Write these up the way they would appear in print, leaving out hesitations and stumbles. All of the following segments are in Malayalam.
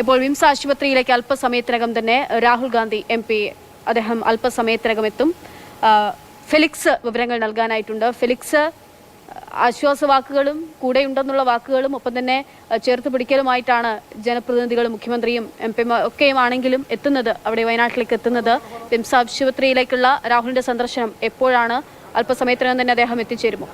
ഇപ്പോൾ വിംസ് ആശുപത്രിയിലേക്ക് അല്പസമയത്തിനകം തന്നെ രാഹുൽ ഗാന്ധി MP അദ്ദേഹം അല്പസമയത്തിനകം എത്തും. ഫെലിക്സ് വിവരങ്ങൾ നൽകാനായിട്ടുണ്ട്. ഫെലിക്സ്, ആശ്വാസവാക്കുകളും കൂടെയുണ്ടെന്നുള്ള വാക്കുകളും ഒപ്പം തന്നെ ചേർത്ത് പിടിക്കലുമായിട്ടാണ് ജനപ്രതിനിധികളും മുഖ്യമന്ത്രിയും MP ഒക്കെയുമാണെങ്കിലും എത്തുന്നത്, അവിടെ വയനാട്ടിലേക്ക് എത്തുന്നത്. വിംസ് ആശുപത്രിയിലേക്കുള്ള രാഹുലിന്റെ സന്ദർശനം എപ്പോഴാണ്? അല്പസമയത്തിനകം തന്നെ അദ്ദേഹം എത്തിച്ചേരുമോ?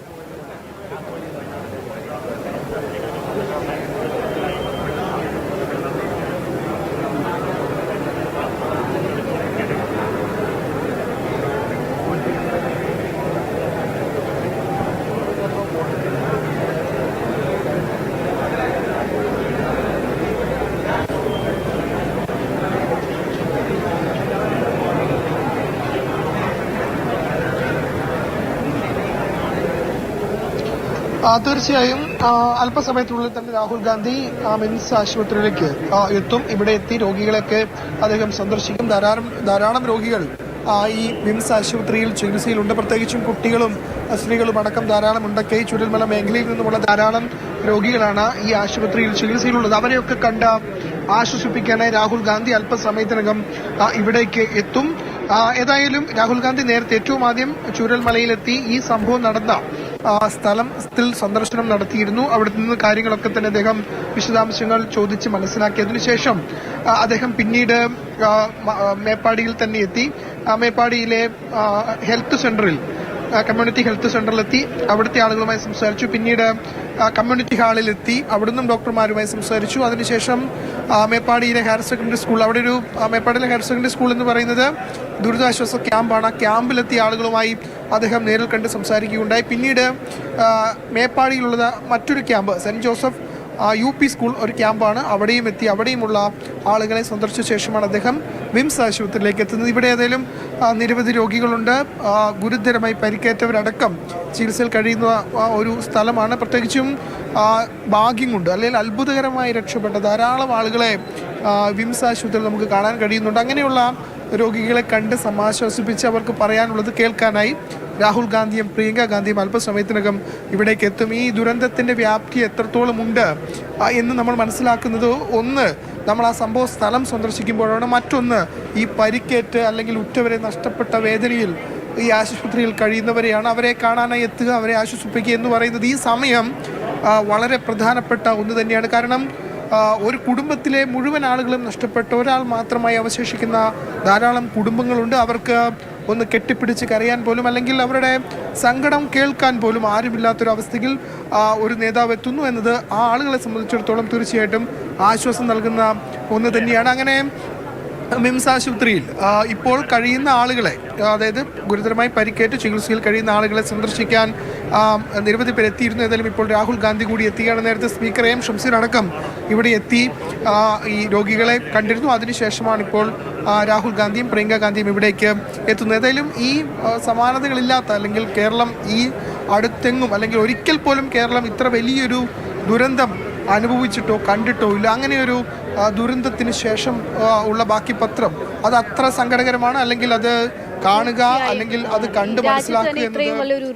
തീർച്ചയായും അല്പസമയത്തിനുള്ളിൽ തന്നെ രാഹുൽ ഗാന്ധി വിംസ് ആശുപത്രിയിലേക്ക് എത്തും. ഇവിടെ എത്തി രോഗികളെയൊക്കെ അദ്ദേഹം സന്ദർശിക്കും. ധാരാളം രോഗികൾ ഈ വിംസ് ആശുപത്രിയിൽ ചികിത്സയിലുണ്ട്. പ്രത്യേകിച്ചും കുട്ടികളും സ്ത്രീകളും അടക്കം ധാരാളമുണ്ട്. ചുരൽമല മേഖലയിൽ നിന്നുമുള്ള ധാരാളം രോഗികളാണ് ഈ ആശുപത്രിയിൽ ചികിത്സയിലുള്ളത്. അവരെയൊക്കെ കണ്ട് ആശ്വസിപ്പിക്കാനായി രാഹുൽ ഗാന്ധി അല്പസമയത്തിനകം ഇവിടേക്ക് എത്തും. ഏതായാലും രാഹുൽ ഗാന്ധി നേരത്തെ ഏറ്റവും ആദ്യം ചൂരൽമലയിലെത്തി ഈ സംഭവം നടന്ന സ്ഥലത്തിൽ സന്ദർശനം നടത്തിയിരുന്നു. അവിടെ നിന്ന് കാര്യങ്ങളൊക്കെ തന്നെ അദ്ദേഹം വിശദാംശങ്ങൾ ചോദിച്ച് മനസ്സിലാക്കിയതിനു ശേഷം അദ്ദേഹം പിന്നീട് മേപ്പാടിയിൽ തന്നെ എത്തി. മേപ്പാടിയിലെ ഹെൽത്ത് സെന്ററിൽ, കമ്മ്യൂണിറ്റി ഹെൽത്ത് സെന്ററിലെത്തി അവിടുത്തെ ആളുകളുമായി സംസാരിച്ചു. പിന്നീട് കമ്മ്യൂണിറ്റി ഹാളിലെത്തി അവിടുന്നും ഡോക്ടർമാരുമായി സംസാരിച്ചു. അതിനുശേഷം മേപ്പാടിയിലെ ഹയർ സെക്കൻഡറി സ്കൂൾ, അവിടെ ഒരു മേപ്പാടിയിലെ ഹയർ സെക്കൻഡറി സ്കൂൾ എന്ന് പറയുന്നത് ദുരിതാശ്വാസ ക്യാമ്പാണ്. ആ ക്യാമ്പിലെത്തിയ ആളുകളുമായി അദ്ദേഹം നേരിൽ കണ്ട് സംസാരിക്കുകയുണ്ടായി. പിന്നീട് മേപ്പാടിയിലുള്ളത് മറ്റൊരു camp, saint Joseph UP school ഒരു ക്യാമ്പാണ്. അവിടെയും എത്തി അവിടെയുമുള്ള ആളുകളെ സന്ദർശിച്ച ശേഷമാണ് അദ്ദേഹം വിംസ് ആശുപത്രിയിലേക്ക് എത്തുന്നത്. ഇവിടെ ഏതായാലും നിരവധി രോഗികളുണ്ട്. ഗുരുതരമായി പരിക്കേറ്റവരടക്കം ചികിത്സയിൽ കഴിയുന്ന ഒരു സ്ഥലമാണ്. പ്രത്യേകിച്ചും ഭാഗ്യം കൊണ്ട് അല്ലെങ്കിൽ അത്ഭുതകരമായി രക്ഷപ്പെട്ട ധാരാളം ആളുകളെ വിംസ് ആശുപത്രിയിൽ നമുക്ക് കാണാൻ കഴിയുന്നുണ്ട്. അങ്ങനെയുള്ള രോഗികളെ കണ്ട് സമാശ്വസിപ്പിച്ച് അവർക്ക് പറയാനുള്ളത് കേൾക്കാനായി രാഹുൽ ഗാന്ധിയും പ്രിയങ്ക ഗാന്ധിയും അല്പസമയത്തിനകം ഇവിടേക്ക് എത്തും. ഈ ദുരന്തത്തിൻ്റെ വ്യാപ്തി എത്രത്തോളം ഉണ്ട് എന്ന് നമ്മൾ മനസ്സിലാക്കുന്നത് ഒന്ന് നമ്മൾ ആ സംഭവ സ്ഥലം സന്ദർശിക്കുമ്പോഴാണ്. മറ്റൊന്ന് ഈ പരിക്കേറ്റ് അല്ലെങ്കിൽ ഉറ്റവരെ നഷ്ടപ്പെട്ട വേദനയിൽ ഈ ആശുപത്രിയിൽ കഴിയുന്നവരെയാണ്. അവരെ കാണാനായി എത്തുക, അവരെ ആശ്വസിപ്പിക്കുക എന്ന് പറയുന്നത് ഈ സമയം വളരെ പ്രധാനപ്പെട്ട ഒന്ന് തന്നെയാണ്. കാരണം ഒരു കുടുംബത്തിലെ മുഴുവൻ ആളുകളും നഷ്ടപ്പെട്ട ഒരാൾ മാത്രമായി അവശേഷിക്കുന്ന ധാരാളം കുടുംബങ്ങളുണ്ട്. അവർക്ക് ഒന്ന് കെട്ടിപ്പിടിച്ച് കരയാൻ പോലും അല്ലെങ്കിൽ അവരുടെ സങ്കടം കേൾക്കാൻ പോലും ആരുമില്ലാത്തൊരവസ്ഥയിൽ ഒരു നേതാവ് എത്തുന്നു എന്നത് ആ ആളുകളെ സംബന്ധിച്ചിടത്തോളം തീർച്ചയായിട്ടും ആശ്വാസം നൽകുന്ന ഒന്ന് തന്നെയാണ്. അങ്ങനെ വിംസ് ആശുപത്രിയിൽ ഇപ്പോൾ കഴിയുന്ന ആളുകളെ, അതായത് ഗുരുതരമായി പരിക്കേറ്റ് ചികിത്സയിൽ കഴിയുന്ന ആളുകളെ സന്ദർശിക്കാൻ നിരവധി പേർ എത്തിയിരുന്നു. ഏതായാലും ഇപ്പോൾ രാഹുൽ ഗാന്ധി കൂടി എത്തുകയാണ്. നേരത്തെ സ്പീക്കർ AM ഷംസീർ അടക്കം ഇവിടെ എത്തി ഈ രോഗികളെ കണ്ടിരുന്നു. അതിനുശേഷമാണ് ഇപ്പോൾ രാഹുൽ ഗാന്ധിയും പ്രിയങ്ക ഗാന്ധിയും ഇവിടേക്ക് എത്തുന്നത്. ഏതായാലും ഈ സമാനതകളില്ലാത്ത അല്ലെങ്കിൽ കേരളം ഈ അടുത്തെങ്ങും അല്ലെങ്കിൽ ഒരിക്കൽ പോലും കേരളം ഇത്ര വലിയൊരു ദുരന്തം അനുഭവിച്ചിട്ടോ കണ്ടിട്ടോ ഇല്ല. അങ്ങനെയൊരു ദുരന്തത്തിന് ശേഷം ഉള്ള ബാക്കി പത്രം അത് അത്ര സങ്കടകരമാണ്. അല്ലെങ്കിൽ അത് കാണുക അല്ലെങ്കിൽ അത് കണ്ട് മനസ്സിലാക്കുക. ഇത്രയും വലിയൊരു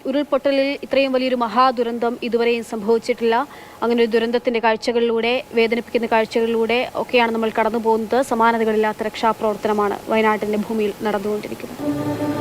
ഉരുൾപൊട്ടലിൽ ഇത്രയും വലിയൊരു മഹാദുരന്തം ഇതുവരെയും സംഭവിച്ചിട്ടില്ല. അങ്ങനെ ഒരു ദുരന്തത്തിന്റെ കാഴ്ചകളിലൂടെ, വേദനിപ്പിക്കുന്ന കാഴ്ചകളിലൂടെ ഒക്കെയാണ് നമ്മൾ കടന്നു പോകുന്നത്. സമാനതകളില്ലാത്ത രക്ഷാപ്രവർത്തനമാണ് വയനാട്ടിന്റെ ഭൂമിയിൽ നടന്നുകൊണ്ടിരിക്കുന്നത്.